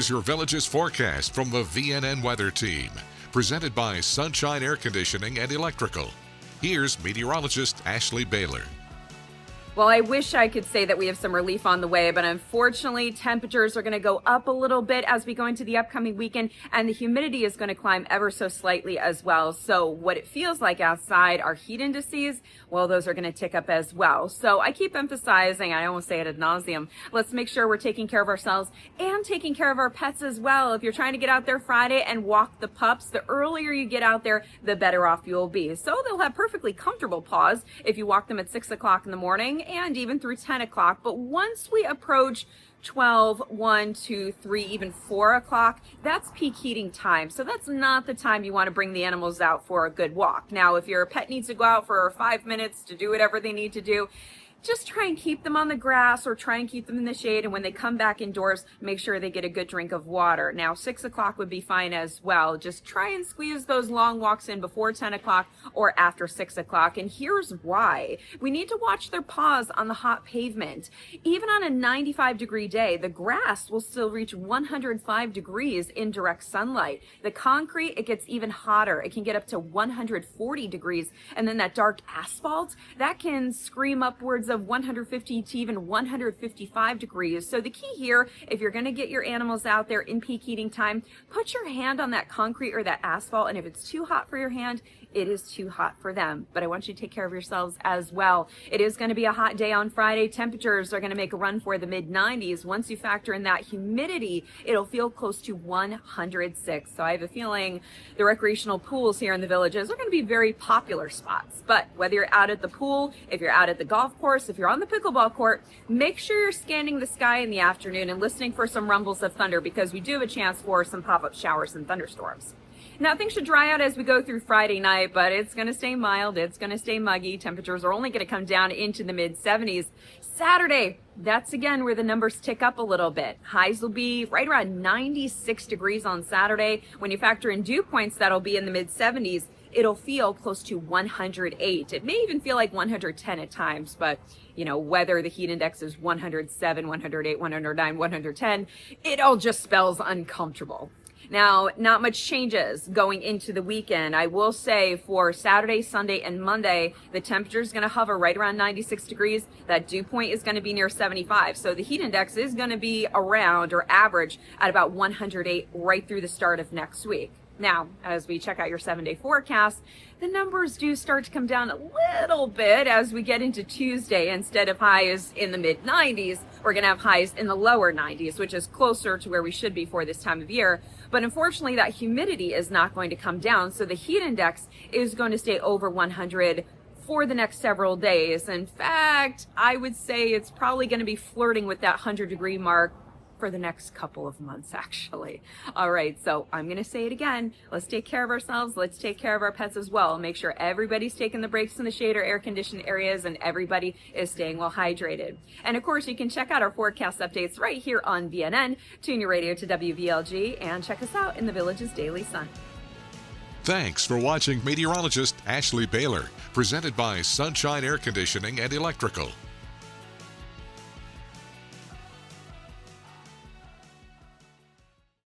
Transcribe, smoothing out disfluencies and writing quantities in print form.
Here's your Village's forecast from the VNN Weather Team, presented by Sunshine Air Conditioning and Electrical. Here's meteorologist Ashley Baylor. Well, I wish I could say that we have some relief on the way, but unfortunately, temperatures are going to go up a little bit as we go into the upcoming weekend, and the humidity is going to climb ever so slightly as well. So what it feels like outside, our heat indices, well, those are going to tick up as well. So I keep emphasizing, I almost say it ad nauseum, let's make sure we're taking care of ourselves and taking care of our pets as well. If you're trying to get out there Friday and walk the pups, the earlier you get out there, the better off you'll be. So they'll have perfectly comfortable paws if you walk them at 6 o'clock in the morning and even through 10 o'clock. But once we approach 12, 1, 2, 3, even 4 o'clock, that's peak heating time. So that's not the time you want to bring the animals out for a good walk. Now, if your pet needs to go out for 5 minutes to do whatever they need to do, just try and keep them on the grass or try and keep them in the shade. And when they come back indoors, make sure they get a good drink of water. Now, 6 o'clock would be fine as well. Just try and squeeze those long walks in before 10 o'clock or after 6 o'clock. And here's why. We need to watch their paws on the hot pavement. Even on a 95-degree day, the grass will still reach 105 degrees in direct sunlight. The concrete, it gets even hotter. It can get up to 140 degrees. And then that dark asphalt, that can scream upwards of 150 to even 155 degrees. So the key here, if you're going to get your animals out there in peak heating time, put your hand on that concrete or that asphalt, and if it's too hot for your hand, it is too hot for them. But I want you to take care of yourselves as well. It is going to be a hot day on Friday. Temperatures are going to make a run for the mid-90s. Once you factor in that humidity, it'll feel close to 106. So I have a feeling the recreational pools here in the Villages are going to be very popular spots. But whether you're out at the pool, if you're out at the golf course, if you're on the pickleball court, make sure you're scanning the sky in the afternoon and listening for some rumbles of thunder, because we do have a chance for some pop-up showers and thunderstorms. Now, things should dry out as we go through Friday night, but it's going to stay mild. It's going to stay muggy. Temperatures are only going to come down into the mid-70s. Saturday, that's again where the numbers tick up a little bit. Highs will be right around 96 degrees on Saturday. When you factor in dew points, that'll be in the mid-70s. It'll feel close to 108. It may even feel like 110 at times, but you know, whether the heat index is 107, 108, 109, 110, it all just spells uncomfortable. Now, not much changes going into the weekend. I will say for Saturday, Sunday, and Monday, the temperature is going to hover right around 96 degrees. That dew point is going to be near 75. So the heat index is going to be around or average at about 108 right through the start of next week. Now, as we check out your 7-day forecast, the numbers do start to come down a little bit as we get into Tuesday. Instead of highs in the mid-90s, we're going to have highs in the lower 90s, which is closer to where we should be for this time of year. But unfortunately, that humidity is not going to come down, so the heat index is going to stay over 100 for the next several days. In fact, I would say it's probably going to be flirting with that 100-degree mark for the next couple of months, actually. All right, so I'm going to say it again. Let's take care of ourselves. Let's take care of our pets as well. Make sure everybody's taking the breaks in the shade or air-conditioned areas and everybody is staying well hydrated. And of course, you can check out our forecast updates right here on VNN. Tune your radio to WVLG and check us out in the Village's Daily Sun. Thanks for watching meteorologist Ashley Baylor, presented by Sunshine Air Conditioning and Electrical.